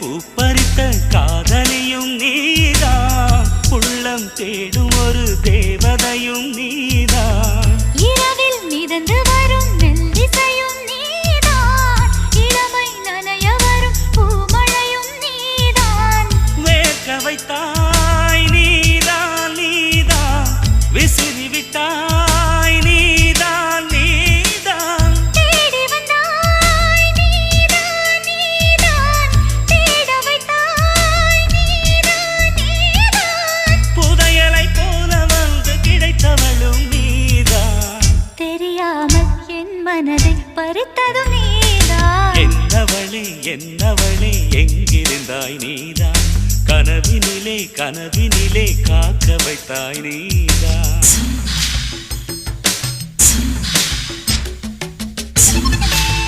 பூப்பறித்த காதலியும் நீதான், உள்ளம் தேடும் ஒரு தேவதையும் நீதான். இரவில் மிதந்து வரும் மெல்லிசையும் நீதான், இளமை நனைய வரும் பூமழையும் நீதான். வேர்க்க வைத்தாய் நீதான் நீதான், விசிறி விட்டாய் நீதான் நீதான். தேடி வந்தாய் நீதான் நீதான், தேட வைத்தாய் நீதான் நீதான். புதையலை போல வந்து கிடைத்தவளும் நீதான். தெரியாமல் என் மனதை பறித்ததும் நீதான். என்னவளே எங்கிருந்தாய் நீதான், கனவினிலே காக்க வைத்தாய் நீதான்.